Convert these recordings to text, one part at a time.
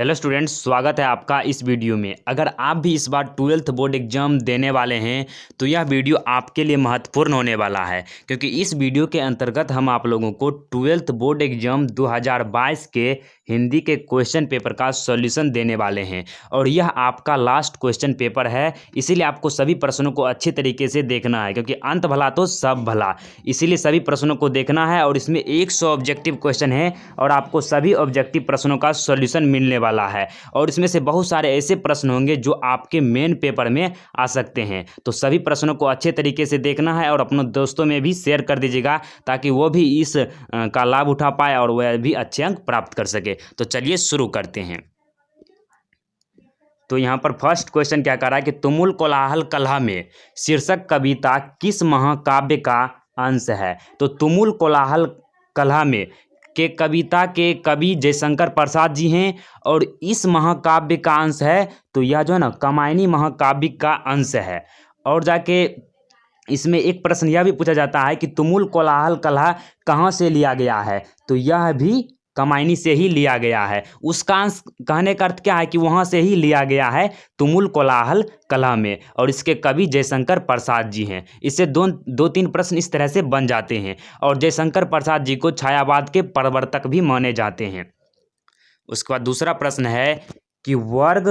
Hello students, स्वागत है आपका इस वीडियो में। अगर आप भी इस बार 12th बोर्ड एग्जाम देने वाले हैं तो यह वीडियो आपके लिए महत्वपूर्ण होने वाला है, क्योंकि इस वीडियो के अंतर्गत हम आप लोगों को 12th बोर्ड एग्जाम 2022 के हिंदी के क्वेश्चन पेपर का सॉल्यूशन देने वाले हैं। और यह आपका लास्ट क्वेश्चन पेपर है, इसीलिए आपको सभी प्रश्नों को अच्छी तरीके से देखना है, क्योंकि अंत भला तो सब भला। इसीलिए सभी प्रश्नों को देखना है और इसमें 100 ऑब्जेक्टिव क्वेश्चन है और आपको सभी ऑब्जेक्टिव प्रश्नों का सॉल्यूशन मिलने वाला है। और इसमें से बहुत सारे ऐसे प्रश्न होंगे जो आपके मेन पेपर में आ सकते हैं। तो सभी प्रश्नों को अच्छे तरीके से देखना है और अपने दोस्तों में भी शेयर कर दीजिएगा, ताकि वो भी इस का लाभ उठा पाए और वह भी अच्छे अंक प्राप्त कर सके। तो चलिए शुरू करते हैं। तो यहाँ पर फर्स्ट क्वेश्चन क्या कर रहा है कि तुमुल कोलाहल कलह में शीर्षक कविता किस महाकाव्य का अंश है। तो तुमुल कोलाहल कलह में के कविता के कवि जयशंकर प्रसाद जी हैं और इस महाकाव्य का अंश है, तो यह जो है ना कामायनी महाकाव्य का अंश है। और जाके इसमें एक प्रश्न यह भी पूछा जाता है कि तुमुल कोलाहल कलह कहाँ से लिया गया है, तो यह भी कामायनी से ही लिया गया है। उसका अंश कहने का अर्थ क्या है कि वहाँ से ही लिया गया है तुमुल कोलाहल कलह में, और इसके कवि जयशंकर प्रसाद जी हैं। इससे दो तीन प्रश्न इस तरह से बन जाते हैं। और जयशंकर प्रसाद जी को छायावाद के प्रवर्तक भी माने जाते हैं। उसके बाद दूसरा प्रश्न है कि वर्ग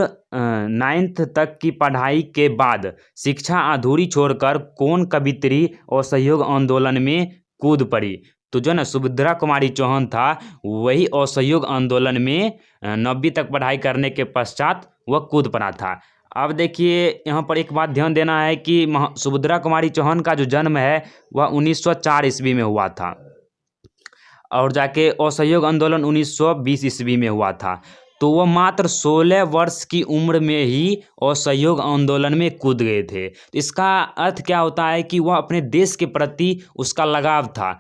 9th तक की पढ़ाई के बाद शिक्षा अधूरी छोड़कर कौन कवियत्री असहयोग आंदोलन में कूद पड़ी। तो जो है ना सुभद्रा कुमारी चौहान था, वही असहयोग आंदोलन में 9वीं तक पढ़ाई करने के पश्चात वह कूद पड़ा था। अब देखिए यहाँ पर एक बात ध्यान देना है कि सुभद्रा कुमारी चौहान का जो जन्म है वह 1904 ईस्वी में हुआ था, और जाके असहयोग आंदोलन 1920 ईस्वी में हुआ था। तो वह मात्र 16 वर्ष की उम्र में ही असहयोग आंदोलन में कूद गए थे। तो इसका अर्थ क्या होता है कि वह अपने देश के प्रति उसका लगाव था,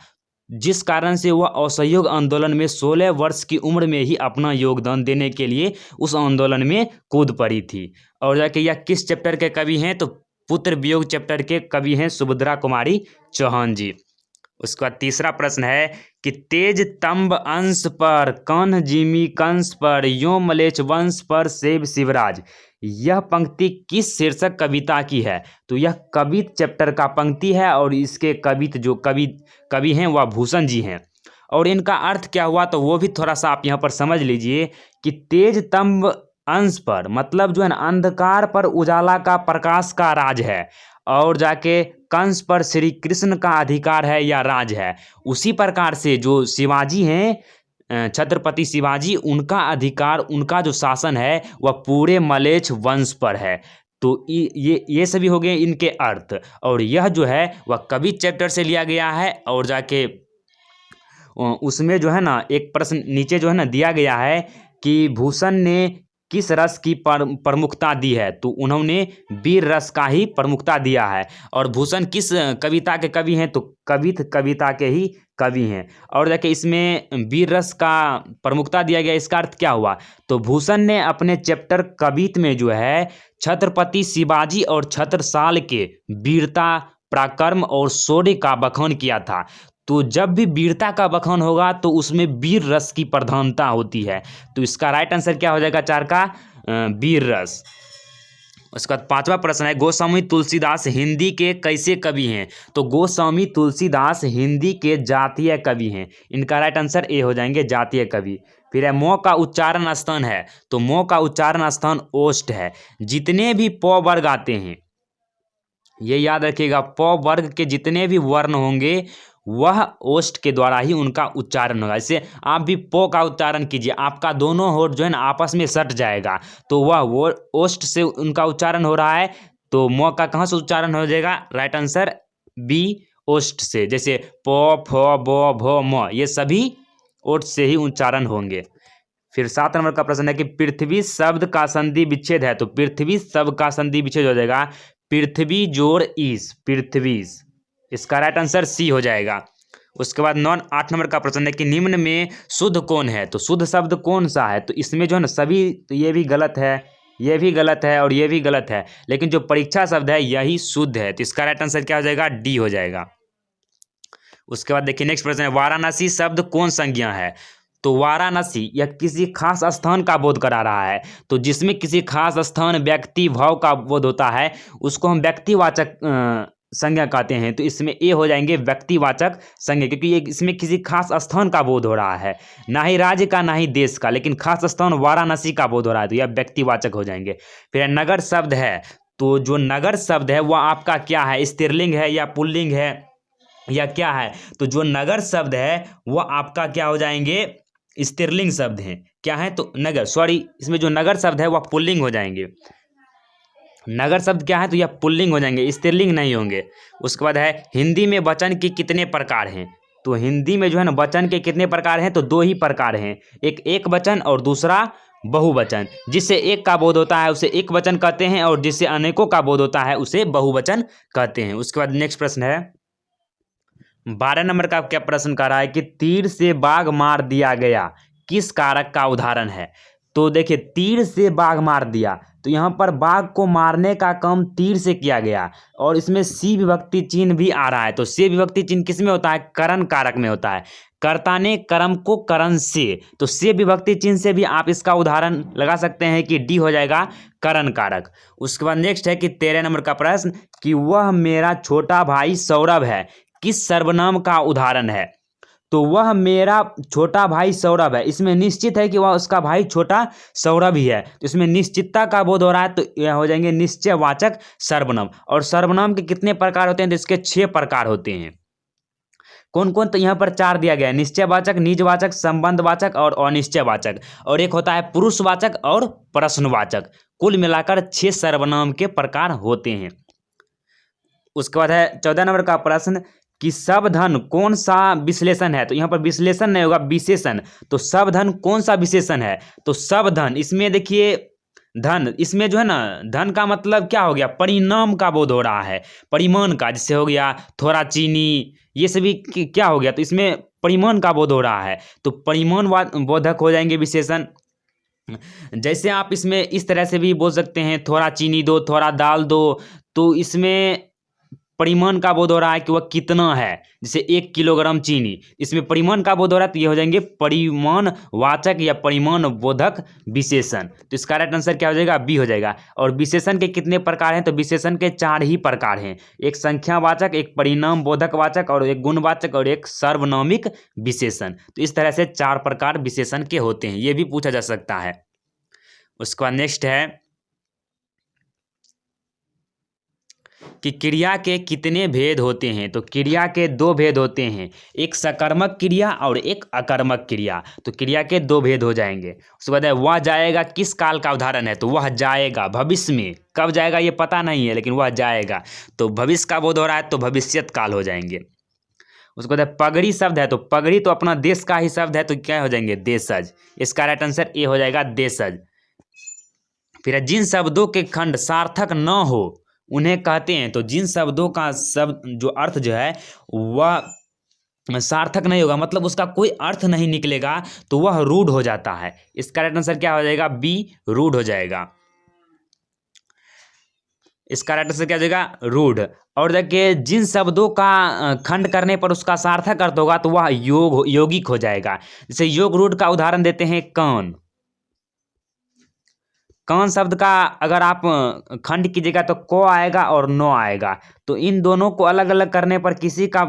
जिस कारण से वह असहयोग आंदोलन में 16 वर्ष की उम्र में ही अपना योगदान देने के लिए उस आंदोलन में कूद पड़ी थी। और जाके यह किस चैप्टर के कवि हैं, तो पुत्र वियोग चैप्टर के कवि हैं सुभद्रा कुमारी चौहान जी। उसका तीसरा प्रश्न है कि तेज तंब अंश पर कन्ह जिमी कंस पर यो मलेच्छ वंश पर सेव शिवराज, यह पंक्ति किस शीर्षक कविता की है। तो यह कवित चैप्टर का पंक्ति है और इसके कवित जो कवि हैं वह भूषण जी हैं। और इनका अर्थ क्या हुआ तो वो भी थोड़ा सा आप यहाँ पर समझ लीजिए कि तेज तंब अंश पर मतलब जो है ना अंधकार पर उजाला का प्रकाश का राज है, और जाके कंस पर श्री कृष्ण का अधिकार है या राज है। उसी प्रकार से जो शिवाजी हैं, छत्रपति शिवाजी, उनका अधिकार, उनका जो शासन है वह पूरे मलेच्छ वंश पर है। तो ये सभी हो गए इनके अर्थ। और यह जो है वह कवि चैप्टर से लिया गया है। और जाके उसमें जो है ना एक प्रश्न नीचे जो है ना दिया गया है कि भूषण ने किस रस की प्रमुखता दी है, तो उन्होंने वीर रस का ही प्रमुखता दिया है। और भूषण किस कविता के कवि हैं, तो कविता के ही कवि हैं। और देखिए इसमें वीर रस का प्रमुखता दिया गया, इसका अर्थ क्या हुआ, तो भूषण ने अपने चैप्टर कवित में जो है छत्रपति शिवाजी और छत्रसाल के वीरता, पराक्रम और शौर्य का बखान किया था। तो जब भी वीरता का बखान होगा तो उसमें वीर रस की प्रधानता होती है। तो इसका राइट आंसर क्या हो जाएगा 4 का वीर रस। उसका 5वां प्रश्न है गोस्वामी तुलसीदास हिंदी के कैसे कवि हैं। तो गोस्वामी तुलसीदास हिंदी के जातीय कवि हैं। इनका राइट आंसर ए हो जाएंगे जातीय कवि। फिर है मो का उच्चारण स्थान है, तो मो का उच्चारण स्थान ओष्ठ है। जितने भी प वर्ग आते हैं, ये याद रखिएगा, प वर्ग के जितने भी वर्ण होंगे वह ओष्ठ के द्वारा ही उनका उच्चारण होगा। इससे आप भी पो का उच्चारण कीजिए, आपका दोनों होठ जो है ना आपस में सट जाएगा, तो वह वो ओष्ठ से उनका उच्चारण हो रहा है। तो मो का कहाँ से उच्चारण हो जाएगा, राइट आंसर बी ओष्ठ से। जैसे प फ ब भ म, ये सभी ओष्ठ से ही उच्चारण होंगे। फिर 7 नंबर का प्रश्न है कि पृथ्वी शब्द का संधि विच्छेद है। तो पृथ्वी शब्द का संधि विच्छेद हो जाएगा पृथ्वी जोड़ ईस, पृथ्वीस। इसका राइट आंसर सी हो जाएगा। उसके बाद 8 नंबर का प्रश्न है कि निम्न में शुद्ध कौन है। तो शुद्ध शब्द कौन सा है, तो इसमें जो है ना सभी, तो ये भी गलत है, ये भी गलत है और ये भी गलत है, लेकिन जो परीक्षा शब्द है यही शुद्ध है। तो इसका राइट आंसर क्या हो जाएगा, डी हो जाएगा। उसके बाद देखिए नेक्स्ट प्रश्न है वाराणसी शब्द कौन संज्ञा है। तो वाराणसी यह किसी खास स्थान का बोध करा रहा है। तो जिसमें किसी खास स्थान, व्यक्ति, भाव का बोध होता है उसको हम व्यक्तिवाचक संज्ञा कहते हैं। तो इसमें ए हो जाएंगे व्यक्तिवाचक संज्ञा, क्योंकि ये इसमें किसी खास स्थान का बोध हो रहा है, ना ही राज्य का ना ही देश का, लेकिन खास स्थान वाराणसी का बोध हो रहा है, तो यह व्यक्तिवाचक हो जाएंगे। फिर नगर शब्द है, तो जो नगर शब्द है वह आपका क्या है, स्त्रीलिंग है या पुल्लिंग है या क्या है? तो जो नगर शब्द है वह आपका क्या हो जाएंगे, स्त्रीलिंग शब्द हैं। क्या है? तो नगर, सॉरी, इसमें जो नगर शब्द है वह पुल्लिंग हो जाएंगे। नगर शब्द क्या है, तो यह पुल्लिंग हो जाएंगे, स्त्रीलिंग नहीं होंगे। उसके बाद है हिंदी में वचन के कितने प्रकार हैं? तो हिंदी में जो है ना वचन के कितने प्रकार हैं, तो दो ही प्रकार हैं, एक वचन और दूसरा बहुवचन। जिससे एक का बोध होता है उसे एक वचन कहते हैं, और जिससे अनेकों का बोध होता है उसे बहुवचन कहते हैं। उसके बाद नेक्स्ट प्रश्न है 12 नंबर का। क्या प्रश्न कर रहा है कि तीर से बाघ मार दिया गया किस कारक का उदाहरण है? तो देखिए, तीर से बाघ मार दिया, तो यहाँ पर बाघ को मारने का काम तीर से किया गया, और इसमें सी विभक्ति चिन्ह भी आ रहा है। तो सी विभक्ति चिन्ह किस में होता है? करण कारक में होता है। कर्ता ने कर्म को करण से, तो से विभक्ति चिन्ह से भी आप इसका उदाहरण लगा सकते हैं कि डी हो जाएगा करण कारक। उसके बाद नेक्स्ट है कि 13 नंबर का प्रश्न कि वह मेरा छोटा भाई सौरभ है किस सर्वनाम का उदाहरण है? तो वह मेरा छोटा भाई सौरभ है, इसमें निश्चित है कि वह उसका भाई छोटा सौरभ ही है, तो इसमें निश्चितता का बोध हो रहा है, तो यह हो जाएंगे निश्चयवाचक सर्वनाम। और सर्वनाम के कितने प्रकार होते हैं? तो इसके 6 प्रकार होते हैं। कौन कौन? तो यहाँ पर 4 दिया गया है, निश्चयवाचक, निजवाचक, संबंधवाचक और अनिश्चयवाचक, और एक होता है पुरुषवाचक और प्रश्नवाचक। कुल मिलाकर 6 सर्वनाम के प्रकार होते हैं। उसके बाद है 14 नंबर का प्रश्न कि सबधन कौन सा विश्लेषण है? तो यहाँ पर विश्लेषण नहीं होगा, विशेषण। तो सबधन कौन सा विशेषण है? तो सबधन, इसमें देखिए धन, इसमें जो है ना धन का मतलब क्या हो गया, परिणाम का बोध हो रहा है, परिमाण का, जैसे हो गया थोड़ा चीनी, ये सभी क्या हो गया, तो इसमें परिमाण का बोध हो रहा है, तो परिमाण बोधक हो जाएंगे विशेषण। जैसे आप इसमें इस तरह से भी बोल सकते हैं, थोड़ा चीनी दो, थोड़ा दाल दो, तो इसमें परिमाण का बोध हो रहा है कि वह कितना है, जैसे 1 किलोग्राम चीनी, इसमें परिमाण का बोध हो रहा है, तो ये हो जाएंगे परिमाण वाचक या परिमाण बोधक विशेषण। तो इसका राइट आंसर क्या हो जाएगा? बी हो जाएगा। और विशेषण के कितने प्रकार हैं? तो विशेषण के 4 ही प्रकार हैं, एक संख्यावाचक, एक परिणाम बोधक वाचक, और एक गुणवाचक, और एक सार्वनामिक विशेषण। तो इस तरह से 4 प्रकार विशेषण के होते हैं, ये भी पूछा जा सकता है। उसके बाद नेक्स्ट है कि क्रिया के कितने भेद होते हैं? तो क्रिया के 2 भेद होते हैं, एक सकर्मक क्रिया और एक अकर्मक क्रिया। तो क्रिया के 2 भेद हो जाएंगे। उसके बाद वह जाएगा किस काल का उदाहरण है? तो वह जाएगा भविष्य में, कब जाएगा ये पता नहीं है, लेकिन वह जाएगा, तो भविष्य का बोध हो रहा है, तो भविष्यत काल हो जाएंगे। उसके बाद पगड़ी शब्द है, तो पगड़ी तो अपना देश का ही शब्द है, तो क्या हो जाएंगे? देशज। इसका राइट आंसर ए हो जाएगा, देशज। फिर जिन शब्दों के खंड सार्थक न हो उन्हें कहते हैं। तो जिन शब्दों का शब्द जो अर्थ जो है वह सार्थक नहीं होगा, मतलब उसका कोई अर्थ नहीं निकलेगा, तो वह रूढ़ हो जाता है। इसका राइट आंसर क्या हो जाएगा? बी, रूढ़ हो जाएगा। इसका राइट आंसर क्या हो जाएगा? रूढ़। और देखिए, जिन शब्दों का खंड करने पर उसका सार्थक अर्थ होगा तो वह यौगिक हो जाएगा। जैसे योग रूढ़ का उदाहरण देते हैं कान। कान शब्द का अगर आप खंड कीजिएगा तो को आएगा और नो आएगा, तो इन दोनों को अलग अलग करने पर किसी का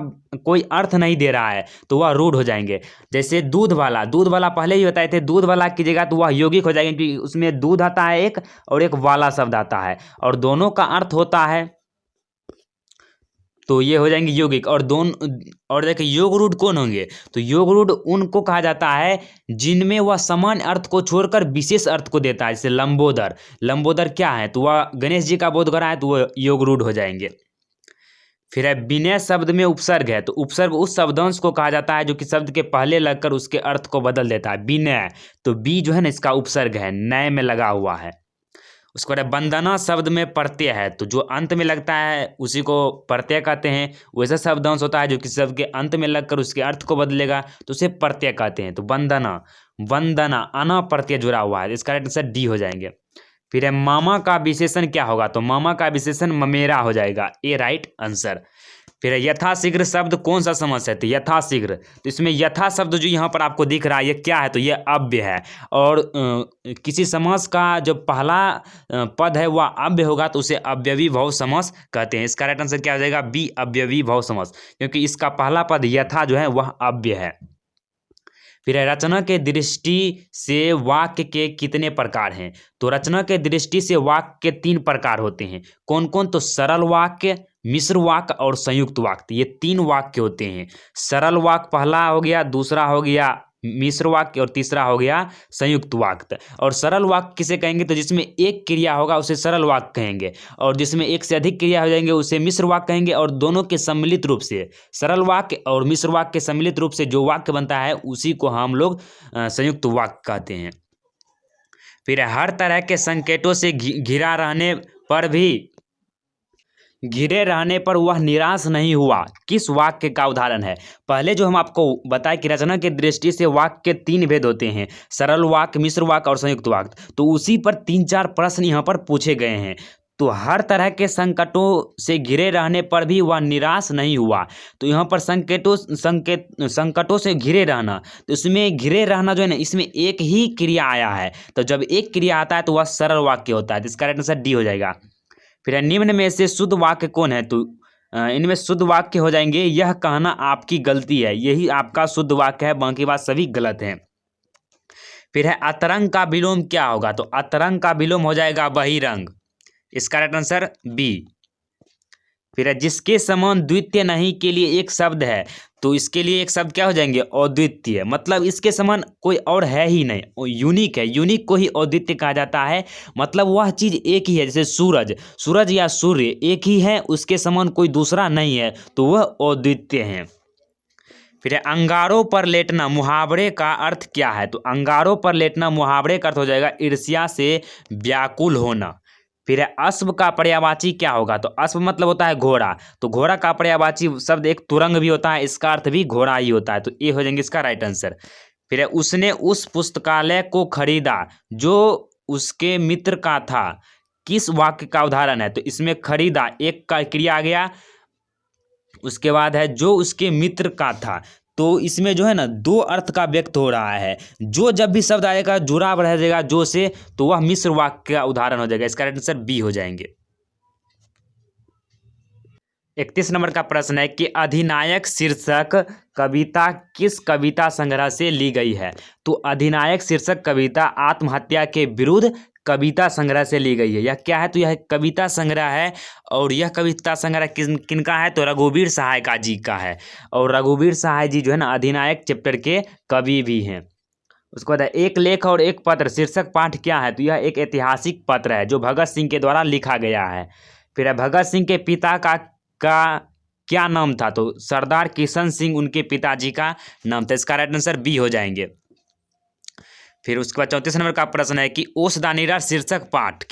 कोई अर्थ नहीं दे रहा है, तो वह रूढ़ हो जाएंगे। जैसे दूध वाला पहले ही बताए थे, दूध वाला कीजिएगा तो वह यौगिक हो जाएंगे, क्योंकि उसमें दूध आता है एक और एक वाला शब्द आता है, और दोनों का अर्थ होता है, तो ये हो जाएंगे यौगिक। और देखिए योग रूढ़ कौन होंगे? तो योग रूढ़ उनको कहा जाता है जिनमें वह सामान्य अर्थ को छोड़कर विशेष अर्थ को देता है। जैसे लंबोदर क्या है? तो वह गणेश जी का बोध कर रहा है, तो वह योग रूढ़ हो जाएंगे। फिर है विनय शब्द में उपसर्ग है, तो उपसर्ग उस शब्दांश को कहा जाता है जो कि शब्द के पहले लगकर उसके अर्थ को बदल देता है, विनय। तो बी जो है ना इसका उपसर्ग है, नय में लगा हुआ है। उसके बाद वंदना शब्द में प्रत्यय है, तो जो अंत में लगता है उसी को प्रत्यय कहते हैं। वैसा शब्दांश होता है जो किसी शब्द के अंत में लगकर उसके अर्थ को बदलेगा, तो उसे प्रत्यय कहते हैं। तो वंदना अना प्रत्यय जुड़ा हुआ है, इसका राइट आंसर डी हो जाएंगे। फिर है मामा का विशेषण क्या होगा, तो मामा का विशेषण ममेरा हो जाएगा, ए राइट आंसर। फिर है यथाशीघ्र शब्द कौन सा समास है, तो यथाशीघ्र, तो इसमें यथा शब्द जो यहाँ पर आपको दिख रहा है ये क्या है, तो ये अव्यय है। और किसी समास का जो पहला पद है वह अव्यय होगा तो उसे अव्ययी भव समास कहते हैं। इसका राइट आंसर क्या हो जाएगा, बी अव्ययी भव समास, क्योंकि इसका पहला पद यथा जो है वह अव्यय है। फिर है रचना के दृष्टि से वाक्य के कितने प्रकार हैं, तो रचना के दृष्टि से वाक्य के 3 प्रकार होते हैं। कौन कौन, तो सरल वाक्य, मिश्र वाक्य और संयुक्त वाक्य, ये 3 वाक्य होते हैं। सरल वाक्य पहला हो गया, दूसरा हो गया मिश्र वाक्य और तीसरा हो गया संयुक्त वाक्य। और सरल वाक्य किसे कहेंगे, तो जिसमें एक क्रिया होगा उसे सरल वाक्य कहेंगे, और जिसमें एक से अधिक क्रिया हो जाएंगे उसे मिश्र वाक्य कहेंगे, और दोनों के सम्मिलित रूप से सरल वाक्य और मिश्र वाक्य के सम्मिलित रूप से जो वाक्य बनता है उसी को हम लोग संयुक्त वाक्य कहते हैं। फिर हर तरह के संकेतों से घिरे रहने पर वह निराश नहीं हुआ, किस वाक्य का उदाहरण है। पहले जो हम आपको बताए कि रचना की दृष्टि से वाक्य के 3 भेद होते हैं, सरल वाक्य, मिश्र वाक्य और संयुक्त वाक्य, तो उसी पर 3-4 प्रश्न यहाँ पर पूछे गए हैं। तो हर तरह के संकटों से घिरे रहने पर भी वह निराश नहीं हुआ, तो यहाँ पर संकटों से घिरे रहना, तो इसमें घिरे रहना जो है ना, इसमें एक ही क्रिया आया है, तो जब एक क्रिया आता है तो वह सरल वाक्य होता है, तो इसका राइट आंसर डी हो जाएगा। फिर निम्न में से शुद्ध वाक्य कौन है, तो इनमें शुद्ध वाक्य हो जाएंगे, यह कहना आपकी गलती है, यही आपका शुद्ध वाक्य है, बाकी बात सभी गलत हैं। फिर है अतरंग का विलोम क्या होगा, तो अतरंग का विलोम हो जाएगा बहिरंग, इसका राइट आंसर बी। फिर है जिसके समान द्वितीय नहीं के लिए एक शब्द है, तो इसके लिए एक शब्द क्या हो जाएंगे, अद्वितीय, मतलब इसके समान कोई और है ही नहीं, वो यूनिक है, यूनिक को ही अद्वितीय कहा जाता है। मतलब वह चीज एक ही है, जैसे सूरज या सूर्य एक ही है, उसके समान कोई दूसरा नहीं है, तो वह अद्वितीय है। फिर है अंगारों पर लेटना मुहावरे का अर्थ क्या है, तो अंगारों पर लेटना मुहावरे का अर्थ हो जाएगा ईर्ष्या से व्याकुल होना। फिर है अश्व का पर्यायवाची क्या होगा, तो अश्व मतलब होता है घोड़ा, तो घोड़ा का पर्यायवाची शब्द एक तुरंग भी होता है, इसका अर्थ भी घोड़ा ही होता है, तो ये हो जाएंगे इसका राइट आंसर। फिर है उसने उस पुस्तकालय को खरीदा जो उसके मित्र का था, किस वाक्य का उदाहरण है, तो इसमें खरीदा एक का क्रिया आ गया, उसके बाद है जो उसके मित्र का था, तो इसमें जो है ना 2 अर्थ का व्यक्त हो रहा है। जो जब भी शब्द आएगा जुड़ा रह जाएगा जो से, तो वह मिश्र वाक्य का उदाहरण हो जाएगा, इसका राइट आंसर बी हो जाएंगे। 31 नंबर का प्रश्न है कि अधिनायक शीर्षक कविता किस कविता संग्रह से ली गई है, तो अधिनायक शीर्षक कविता आत्महत्या के विरुद्ध कविता संग्रह से ली गई है। यह क्या है, तो यह कविता संग्रह है, और यह कविता संग्रह किनका है, तो रघुवीर सहाय का जी का है, और रघुवीर सहाय जी जो है ना अधिनायक चैप्टर के कवि भी हैं। उसके बाद एक लेख और एक पत्र शीर्षक पाठ क्या है, तो यह एक ऐतिहासिक पत्र है जो भगत सिंह के द्वारा लिखा गया है। फिर है भगत सिंह के पिता का क्या नाम था, तो सरदार किशन सिंह उनके पिताजी का नाम था, इसका राइट आंसर बी हो जाएंगे। फिर उसके बाद 34 नंबर का प्रश्न है कि ओसदानीरा शीर्षक पाठ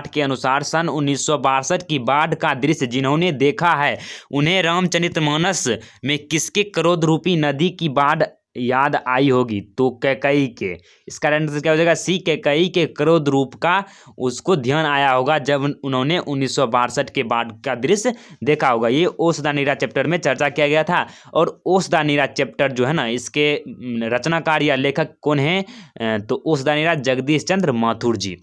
के अनुसार सन 1962 की बाढ़ का दृश्य जिन्होंने देखा है उन्हें रामचरितमानस में किसके क्रोध रूपी नदी की बाढ़ याद आई होगी, तो कैकई के, इसका आंसर क्या हो जाएगा सी, कैकई के क्रोध रूप का उसको ध्यान आया होगा जब उन्होंने 1962 के बाढ़ का दृश्य देखा होगा। ये ओसदानीरा चैप्टर में चर्चा किया गया था, और ओसदानीरा चैप्टर जो है ना इसके रचनाकार या लेखक कौन है, तो ओसदानीरा जगदीश चंद्र माथुर जी।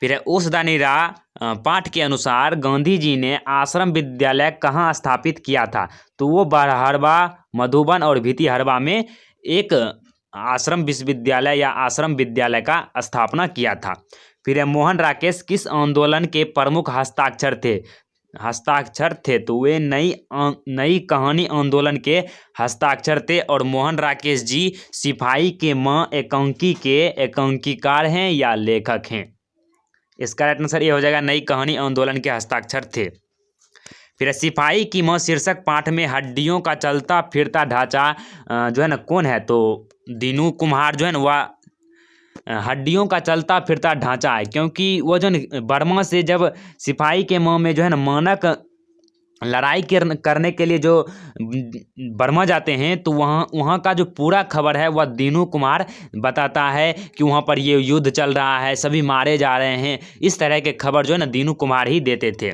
फिर है ओसदानीरा पाठ के अनुसार गांधी जी ने आश्रम विद्यालय कहाँ स्थापित किया था, तो वो बरहरवा, मधुबन और भितिहरवा में एक आश्रम विश्वविद्यालय या आश्रम विद्यालय का स्थापना किया था। फिर है मोहन राकेश किस आंदोलन के प्रमुख हस्ताक्षर थे, तो वे नई कहानी आंदोलन के हस्ताक्षर थे, और मोहन राकेश जी सिपाही के मां एकांकी के एकांकीकार हैं या लेखक हैं, इसका राइट आंसर ये हो जाएगा नई कहानी आंदोलन के हस्ताक्षर थे। फिर सिपाही की मां शीर्षक पाठ में हड्डियों का चलता फिरता ढांचा जो है ना कौन है, तो दीनू कुम्हार जो है ना वह हड्डियों का चलता फिरता ढांचा है, क्योंकि वो जो बर्मा से जब सिपाही के मां में जो है ना मानक लड़ाई करने के लिए जो बर्मा जाते हैं तो वहाँ का जो पूरा खबर है वह दीनू कुमार बताता है कि वहाँ पर ये युद्ध चल रहा है, सभी मारे जा रहे हैं। इस तरह के खबर जो है ना दीनू कुमार ही देते थे।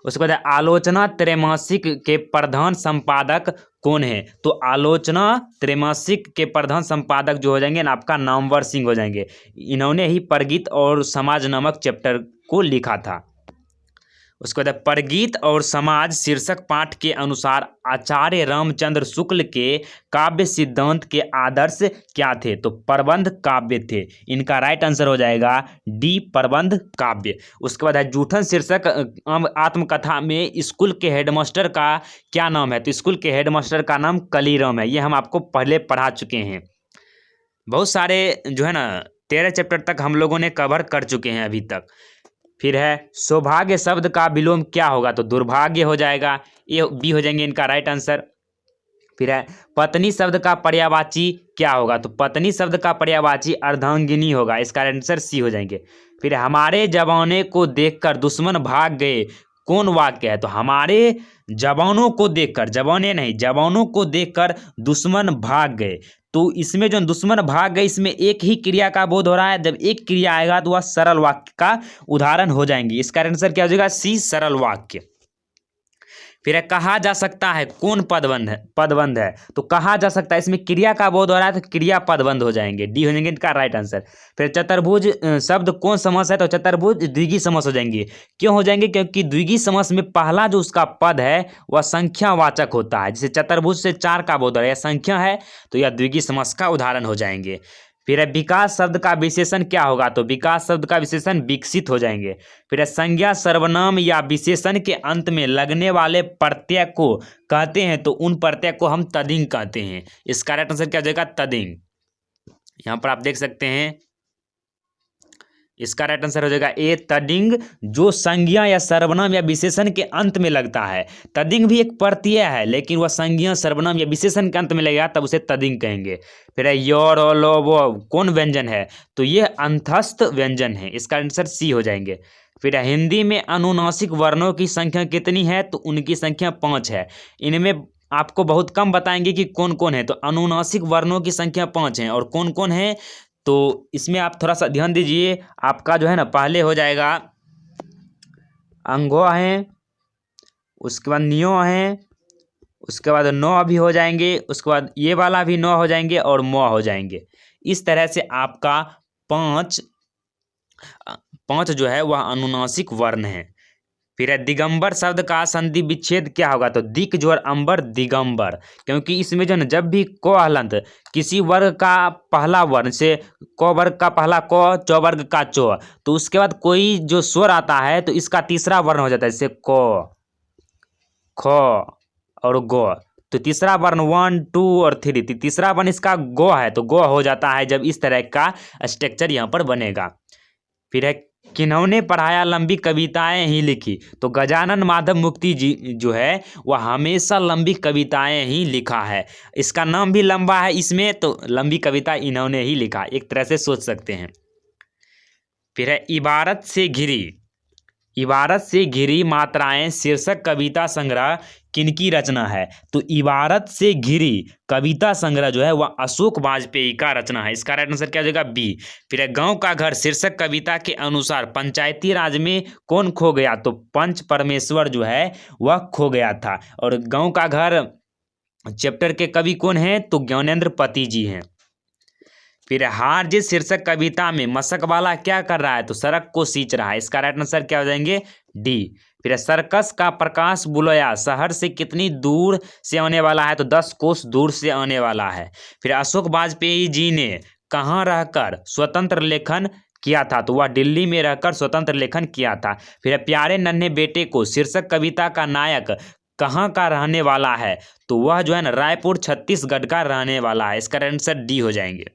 उसके बाद आलोचना त्रैमासिक के प्रधान संपादक कौन है? तो आलोचना त्रैमासिक के प्रधान संपादक जो हो जाएंगे ना आपका नामवर सिंह हो जाएंगे। इन्होंने ही परगीत और समाज नामक चैप्टर को लिखा था। उसके बाद परगीत और समाज शीर्षक पाठ के अनुसार आचार्य रामचंद्र शुक्ल के काव्य सिद्धांत के आदर्श क्या थे? तो प्रबंध काव्य थे। इनका राइट आंसर हो जाएगा डी, प्रबंध काव्य। उसके बाद है जूठन शीर्षक आत्मकथा में स्कूल के हेडमास्टर का क्या नाम है? तो स्कूल के हेडमास्टर का नाम कलीराम है। ये हम आपको पहले पढ़ा चुके हैं। बहुत सारे जो है ना 13 चैप्टर तक हम लोगों ने कवर कर चुके हैं अभी तक। फिर है सौभाग्य शब्द का विलोम क्या होगा? तो दुर्भाग्य हो जाएगा। ए बी हो जाएंगे इनका राइट आंसर। फिर है पत्नी शब्द का पर्यायवाची क्या होगा? तो पत्नी शब्द का पर्यायवाची अर्धांगिनी होगा। इसका आंसर सी हो जाएंगे। फिर हमारे जवानों को देखकर दुश्मन भाग गए कौन वाक्य है? तो हमारे जवानों को देखकर, जवाने नहीं, जवानों को देखकर दुश्मन भाग गए। तो इसमें जो दुश्मन भाग गए इसमें एक ही क्रिया का बोध हो रहा है। जब एक क्रिया आएगा तो वह सरल वाक्य का उदाहरण हो जाएंगी। इसका आंसर क्या हो जाएगा? सी, सरल वाक्य। फिर है कहा जा सकता है कौन पदबंध है? पदबंध है तो कहा जा सकता है, इसमें क्रिया का बोध हो रहा है तो क्रिया पदबंध हो जाएंगे। डी हो जाएंगे इनका राइट आंसर। फिर चतुर्भुज शब्द कौन समास है? तो चतुर्भुज द्विगुणी समास हो जाएंगे। क्यों हो जाएंगे? क्योंकि द्विगुणी समास में पहला जो उसका पद है वह संख्यावाचक होता है। जैसे चतुर्भुज से 4 का बोध हो रहा है, यह संख्या है तो यह द्विगुणी समास का उदाहरण हो जाएंगे। फिर है विकास शब्द का विशेषण क्या होगा? तो विकास शब्द का विशेषण विकसित हो जाएंगे। फिर है संज्ञा सर्वनाम या विशेषण के अंत में लगने वाले प्रत्यय को कहते हैं तो उन प्रत्यय को हम तदिंग कहते हैं। इसका राइट आंसर क्या हो जाएगा? तदिंग। यहां पर आप देख सकते हैं इसका राइट आंसर हो जाएगा ए, तदिंग, जो संज्ञा या सर्वनाम या विशेषण के अंत में लगता है। तदिंग भी एक प्रत्यय है लेकिन वह संज्ञा सर्वनाम या विशेषण के अंत में लगेगा तब उसे तदिंग कहेंगे। फिर है योर और लो वो कौन व्यंजन है? तो ये अंतस्थ व्यंजन है। इसका आंसर सी हो जाएंगे। फिर है हिंदी में अनुनासिक वर्णों की संख्या कितनी है? तो उनकी संख्या 5 है। इनमें आपको बहुत कम बताएंगे कि कौन कौन है। तो अनुनासिक वर्णों की संख्या 5 है और कौन कौन है तो इसमें आप थोड़ा सा ध्यान दीजिए। आपका जो है ना पहले हो जाएगा अंगो है, उसके बाद नियो है, उसके बाद नौ भी हो जाएंगे, उसके बाद ये वाला भी 9 हो जाएंगे और मौ हो जाएंगे। इस तरह से आपका पांच जो है वह अनुनासिक वर्ण है। फिर है दिगंबर शब्द का संधि विच्छेद क्या होगा? तो दिक जोड़ अंबर, दिगंबर। क्योंकि इसमें जो है जब भी क हलंत किसी वर्ग का पहला वर्ण से क वर्ग का पहला क, चौ वर्ग का चौ, तो उसके बाद कोई जो स्वर आता है तो इसका तीसरा वर्ण हो जाता है। जैसे क, ख और गो, तो तीसरा वर्ण 1 2 और 3, तीसरा वर्ण इसका गो है तो गो हो जाता है जब इस तरह का स्ट्रक्चर यहाँ पर बनेगा। फिर है किन्होंने पढ़ाया लंबी कविताएं ही लिखी? तो गजानन माधव मुक्ति जी जो है वह हमेशा लंबी कविताएं ही लिखा है। इसका नाम भी लंबा है इसमें तो लंबी कविता इन्होंने ही लिखा, एक तरह से सोच सकते हैं। फिर है इबारत से घिरी, इबारत से घिरी मात्राएं शीर्षक कविता संग्रह किनकी रचना है? तो इबारत से घिरी कविता संग्रह जो है वह अशोक वाजपेयी का रचना है। इसका राइट आंसर क्या हो जाएगा? बी। फिर है गांव का घर शीर्षक कविता के अनुसार पंचायती राज में कौन खो गया? तो पंच परमेश्वर जो है वह खो गया था। और गांव का घर चैप्टर के कवि कौन है? तो ज्ञानेंद्र पति जी हैं। फिर हार जिस शीर्षक कविता में मशक वाला क्या कर रहा है? तो सड़क को सींच रहा है। इसका राइट आंसर क्या हो जाएंगे? डी। फिर सर्कस का प्रकाश बुलोया शहर से कितनी दूर से आने वाला है? तो 10 कोस दूर से आने वाला है। फिर अशोक वाजपेयी जी ने कहाँ रहकर स्वतंत्र लेखन किया था? तो वह दिल्ली में रहकर स्वतंत्र लेखन किया था। फिर प्यारे नन्हे बेटे को शीर्षक कविता का नायक कहाँ का रहने वाला है? तो वह जो है ना रायपुर छत्तीसगढ़ का रहने वाला है। इसका आंसर डी हो जाएंगे।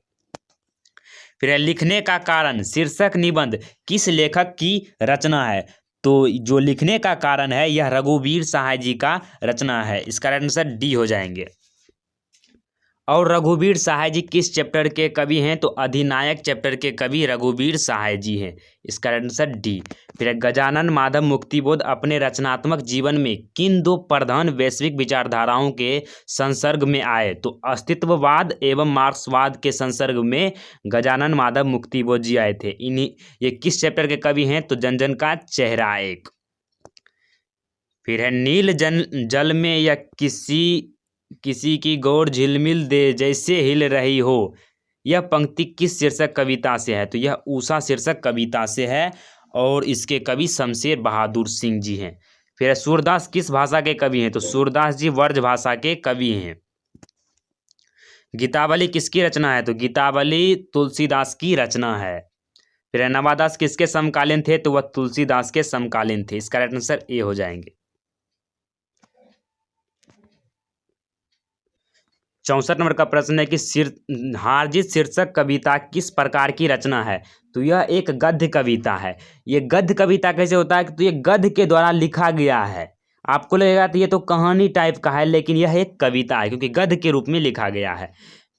फिर लिखने का कारण शीर्षक निबंध किस लेखक की रचना है? तो जो लिखने का कारण है यह रघुवीर सहाय जी का रचना है। इसका आंसर डी हो जाएंगे। और रघुवीर सहाय जी किस चैप्टर के कवि हैं? तो अधिनायक चैप्टर के कवि रघुवीर सहाय जी हैं। इसका आंसर डी। फिर गजानन माधव मुक्तिबोध अपने रचनात्मक जीवन में किन दो प्रधान वैश्विक विचारधाराओं के संसर्ग में आए? तो अस्तित्ववाद एवं मार्क्सवाद के संसर्ग में गजानन माधव मुक्तिबोध जी आए थे। इन्हीं ये किस चैप्टर के कवि हैं? तो जन जन का चेहरा एक। फिर है नील जल में या किसी की गौर झिलमिल दे जैसे हिल रही हो, यह पंक्ति किस शीर्षक कविता से है? तो यह उषा शीर्षक कविता से है और इसके कवि शमशेर बहादुर सिंह जी हैं। फिर सूरदास किस भाषा के कवि हैं? तो सूरदास जी व्रज भाषा के कवि हैं। गीतावली किसकी रचना है? तो गीतावली तुलसीदास की रचना है। फिर नवादास किसके समकालीन थे? तो वह तुलसीदास के समकालीन थे। इसका राइट आंसर ए हो जाएंगे। 64 नंबर का प्रश्न है कि हारजीत शीर्षक कविता किस प्रकार की रचना है? तो यह एक गद्य कविता है। ये गद्य कविता कैसे होता है? तो ये गद्य के द्वारा लिखा गया है। आपको लगेगा तो ये तो कहानी टाइप का है, लेकिन यह एक कविता है क्योंकि गद्य के रूप में लिखा गया है।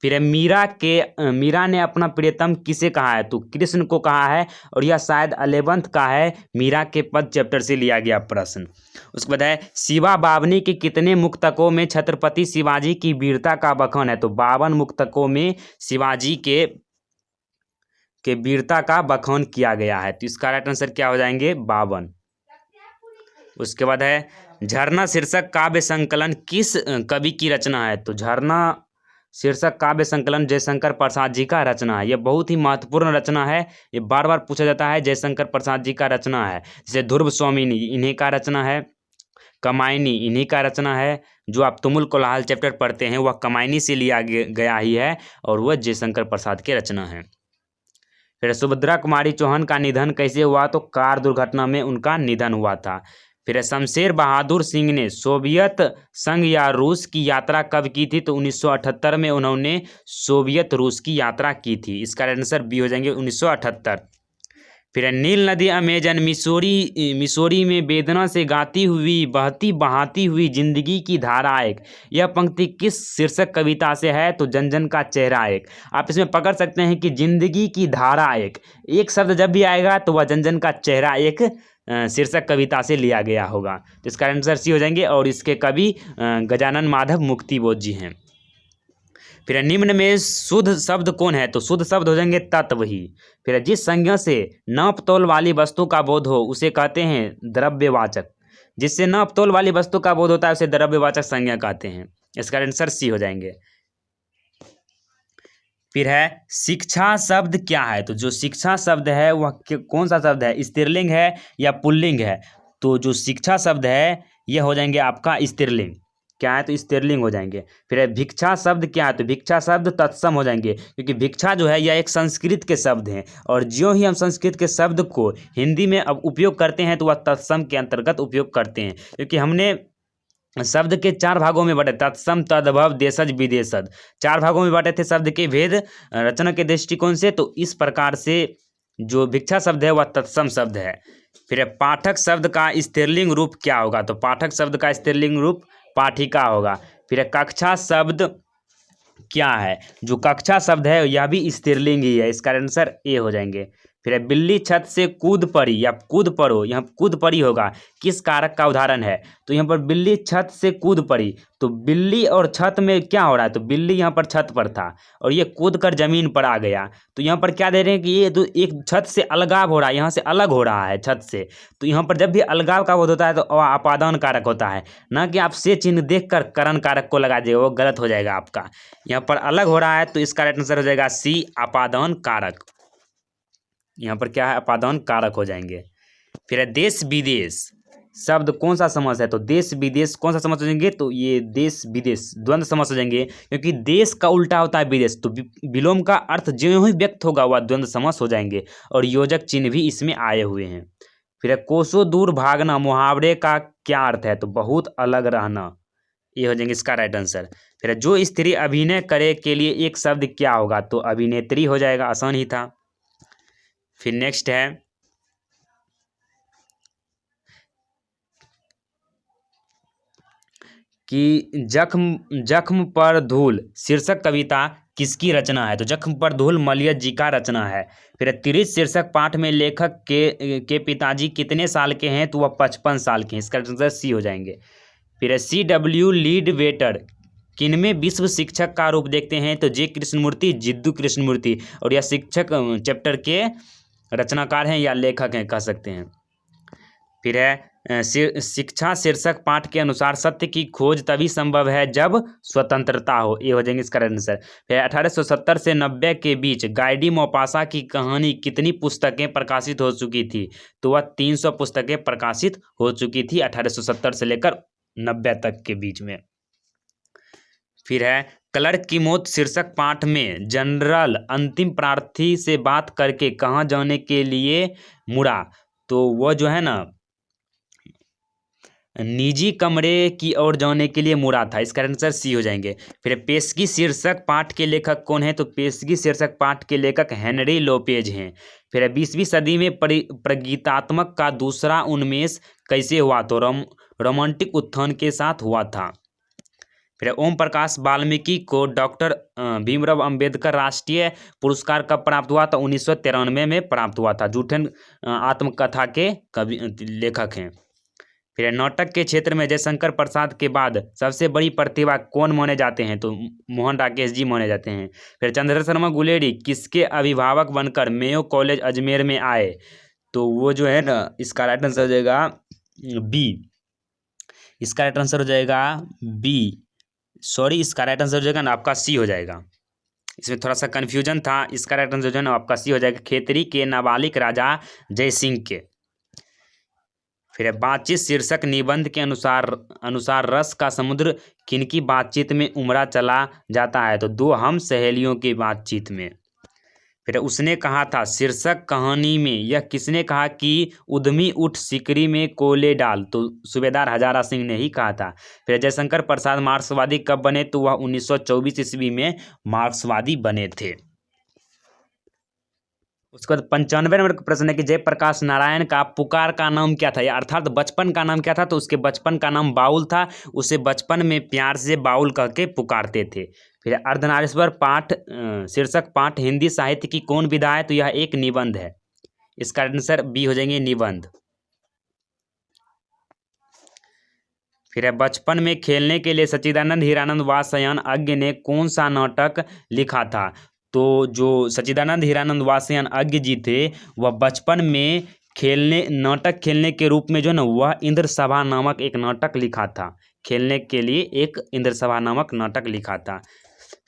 फिर मीरा ने अपना प्रियतम किसे कहा है? तो कृष्ण को कहा है और यह शायद 11th का है, मीरा के पद चैप्टर से लिया गया प्रश्न। उसके बाद है शिवा बावनी के कितने मुक्तकों में छत्रपति शिवाजी की वीरता का बखान है? तो 52 मुक्तकों में शिवाजी के वीरता का बखान किया गया है। तो इसका राइट आंसर क्या हो जाएंगे? 52। उसके बाद है झरना शीर्षक काव्य संकलन किस कवि की रचना है? तो झरना शीर्षक काव्य संकलन जयशंकर प्रसाद जी का रचना है। यह बहुत ही महत्वपूर्ण रचना है, ये बार बार पूछा जाता है। जयशंकर प्रसाद जी का रचना है। जैसे ध्रुव स्वामिनी इन्हीं का रचना है, कमायनी इन्हीं का रचना है। जो आप तुमुल कोलाहल चैप्टर पढ़ते हैं वह कमायनी से लिया गया ही है और वह जयशंकर प्रसाद की रचना है। फिर सुभद्रा कुमारी चौहान का निधन कैसे हुआ? तो कार दुर्घटना में उनका निधन हुआ था। फिर शमशेर बहादुर सिंह ने सोवियत संघ या रूस की यात्रा कब की थी? तो 1978 में उन्होंने सोवियत रूस की यात्रा की थी। इसका आंसर बी हो जाएंगे 1978। फिर नील नदी अमेजन मिसौरी में वेदना से गाती हुई बहती बहाती हुई जिंदगी की धारा एक, यह पंक्ति किस शीर्षक कविता से है? तो जन जन का चेहरा एक। आप इसमें पकड़ सकते हैं कि जिंदगी की धारा एक शब्द जब भी आएगा तो वह जन जन का चेहरा एक शीर्षक कविता से लिया गया होगा। तो इसका आंसर सी हो जाएंगे और इसके कवि गजानन माधव मुक्तिबोध जी हैं। फिर निम्न में शुद्ध शब्द कौन है? तो शुद्ध शब्द हो जाएंगे तत्व ही। फिर जिस संज्ञा से नाप तोल वाली वस्तु का बोध हो उसे कहते हैं द्रव्यवाचक। जिससे नाप तोल वाली वस्तु का बोध होता है उसे द्रव्यवाचक संज्ञा कहते हैं। इसका आंसर सी हो जाएंगे। फिर है शिक्षा शब्द क्या है? तो जो शिक्षा शब्द है वह कौन सा शब्द है? स्त्रीलिंग है या पुल्लिंग है? तो जो शिक्षा शब्द है यह हो जाएंगे आपका स्त्रीलिंग। क्या है? तो स्त्रीलिंग हो जाएंगे। फिर भिक्षा शब्द क्या है? तो भिक्षा शब्द तत्सम हो जाएंगे क्योंकि भिक्षा जो है यह एक संस्कृत के शब्द हैं और ज्यों ही हम संस्कृत के शब्द को हिंदी में अब उपयोग करते हैं तो वह तत्सम के अंतर्गत उपयोग करते हैं क्योंकि हमने शब्द के 4 भागों में बांटे, तत्सम तद्भव देशज विदेशज, 4 भागों में बांटे थे शब्द के भेद रचना के दृष्टिकोण से। तो इस प्रकार से जो भिक्षा शब्द है वह तत्सम शब्द है। फिर पाठक शब्द का स्त्रीलिंग रूप क्या होगा? तो पाठक शब्द का स्त्रीलिंग रूप पाठिका होगा। फिर कक्षा शब्द क्या है? जो कक्षा शब्द है यह भी स्त्रीलिंग ही है। इसका आंसर ए हो जाएंगे। फिर बिल्ली छत से कूद पड़ी या कूद पड़ो, यहाँ कूद पड़ी होगा किस कारक का उदाहरण है? तो यहाँ पर बिल्ली छत से कूद पड़ी, तो बिल्ली और छत में क्या हो रहा है? तो बिल्ली यहाँ पर छत पर था और ये कूद कर जमीन पर आ गया। तो यहाँ पर क्या दे रहे हैं कि ये तो एक छत से अलगाव हो रहा है, यहाँ से अलग हो रहा है छत से। तो यहाँ पर जब भी अलगाव का बोध होता है तो अपादान कारक होता है, ना कि आप से चिन्ह देख कर करण कारक को लगा दिएगा, वो गलत हो जाएगा आपका। यहाँ पर अलग हो रहा है तो इसका राइट आंसर हो जाएगा सी अपादान कारक। यहाँ पर क्या है? अपादान कारक हो जाएंगे। फिर देश विदेश शब्द कौन सा समास है? तो देश विदेश कौन सा समास हो जाएंगे? तो ये देश विदेश द्वंद्व समास हो जाएंगे क्योंकि देश का उल्टा होता है विदेश। तो विलोम का अर्थ जो ही व्यक्त होगा वह द्वंद्व समास हो जाएंगे और योजक चिन्ह भी इसमें आए हुए हैं। फिर कोसों दूर भागना मुहावरे का क्या अर्थ है? तो बहुत अलग रहना, ये हो जाएंगे इसका राइट आंसर। फिर जो स्त्री अभिनय करे के लिए एक शब्द क्या होगा? तो अभिनेत्री हो जाएगा, आसान ही था। फिर नेक्स्ट है कि जख्म जख्म पर धूल शीर्षक कविता किसकी रचना है? तो जख्म पर धूल मलयज जी का रचना है। फिर तिरिथ शीर्षक पाठ में लेखक के पिताजी कितने साल के हैं? तो वह 55 साल के हैं। इसका आंसर सी हो जाएंगे। फिर C.W. लीडवेटर किनमें विश्व शिक्षक का रूप देखते हैं? तो जे कृष्णमूर्ति, जिद्दू कृष्णमूर्ति, और यह शिक्षक चैप्टर के रचनाकार हैं या लेखक हैं कह सकते हैं। फिर है शिक्षा शीर्षक पाठ के अनुसार सत्य की खोज तभी संभव है जब स्वतंत्रता हो। ये हो जाएंगे इसका आंसर। फिर 1870 से 90 के बीच गाइडी मोपासा की कहानी कितनी पुस्तकें प्रकाशित हो चुकी थी? तो वह 300 पुस्तकें प्रकाशित हो चुकी थी 1870 से लेकर 90 तक के बीच में। फिर है क्लर्क की मौत शीर्षक पाठ में जनरल अंतिम प्रार्थी से बात करके कहाँ जाने के लिए मुड़ा? तो वह जो है ना निजी कमरे की ओर जाने के लिए मुड़ा था। इसका आंसर सी हो जाएंगे। फिर पेशगी शीर्षक पाठ के लेखक कौन है? तो पेशगी शीर्षक पाठ के लेखक हेनरी लोपेज हैं। फिर 20वीं सदी में प्रगीतात्मक का दूसरा उन्मेष कैसे हुआ? तो रोमांटिक उत्थान के साथ हुआ था। फिर ओम प्रकाश वाल्मीकि को डॉक्टर भीमराव अंबेडकर राष्ट्रीय पुरस्कार कब प्राप्त हुआ? तो 1993 में प्राप्त हुआ था। जूठन आत्मकथा के कवि लेखक हैं। फिर नाटक के क्षेत्र में जयशंकर प्रसाद के बाद सबसे बड़ी प्रतिभा कौन माने जाते हैं? तो मोहन राकेश जी माने जाते हैं। फिर चंद्र शर्मा गुलेरी किसके अभिभावक बनकर मेयो कॉलेज अजमेर में आए? तो वो जो है ना इसका राइट आंसर हो जाएगा बी। इसका राइट आंसर हो जाएगा बी, सॉरी इसका राइट आंसर हो जाएगा ना आपका सी हो जाएगा। इसमें थोड़ा सा कन्फ्यूजन था। इसका राइट आंसर जो है ना आपका सी हो जाएगा, खेतरी के नाबालिग राजा जय सिंह के। फिर बातचीत शीर्षक निबंध के अनुसार रस का समुद्र किनकी बातचीत में उमड़ा चला जाता है? तो दो हम सहेलियों की बातचीत में। फिर उसने कहा था शीर्षक कहानी में यह किसने कहा कि उद्यमी उठ सिकरी में कोयले डाल? तो सूबेदार हजारा सिंह ने ही कहा था। फिर जयशंकर प्रसाद मार्क्सवादी कब बने? तो वह 1924 ईस्वी में मार्क्सवादी बने थे। उसके बाद 95 नंबर का प्रश्न है कि जयप्रकाश नारायण का पुकार का नाम क्या था, या अर्थात बचपन का नाम क्या था? तो उसके बचपन का नाम बाउल था। उसे बचपन में प्यार से बाउल कह के पुकारते थे। फिर अर्धनारीश्वर पाठ शीर्षक पाठ हिंदी साहित्य की कौन विधा है? तो यह एक निबंध है। इसका आंसर बी हो जाएंगे, निबंध। फिर है बचपन में खेलने के लिए सच्चिदानंद हीरानंद वात्स्ययन अज्ञ ने कौन सा नाटक लिखा था? तो जो सच्चिदानंद हीरानंद वात्स्ययन अज्ञ जी थे वह बचपन में नाटक खेलने के रूप में जो है ना वह इंद्र सभा नामक एक नाटक लिखा था। खेलने के लिए एक इंद्र सभा नामक नाटक लिखा था।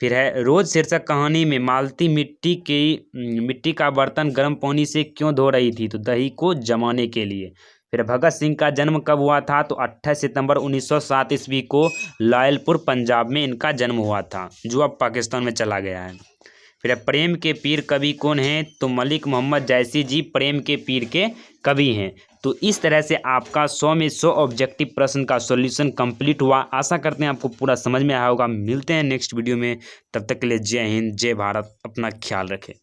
फिर है रोज शीर्षक कहानी में मालती मिट्टी का बर्तन गर्म पानी से क्यों धो रही थी? तो दही को जमाने के लिए। फिर भगत सिंह का जन्म कब हुआ था? तो 28 सितंबर 1907 ईस्वी को लायलपुर पंजाब में इनका जन्म हुआ था, जो अब पाकिस्तान में चला गया है। फिर प्रेम के पीर कवि कौन हैं? तो मलिक मोहम्मद जैसी जी प्रेम के पीर के कवि हैं। तो इस तरह से आपका 100 में 100 ऑब्जेक्टिव प्रश्न का सॉल्यूशन कंप्लीट हुआ। आशा करते हैं आपको पूरा समझ में आया होगा। मिलते हैं नेक्स्ट वीडियो में, तब तक के लिए जय हिंद, जय भारत, अपना ख्याल रखें।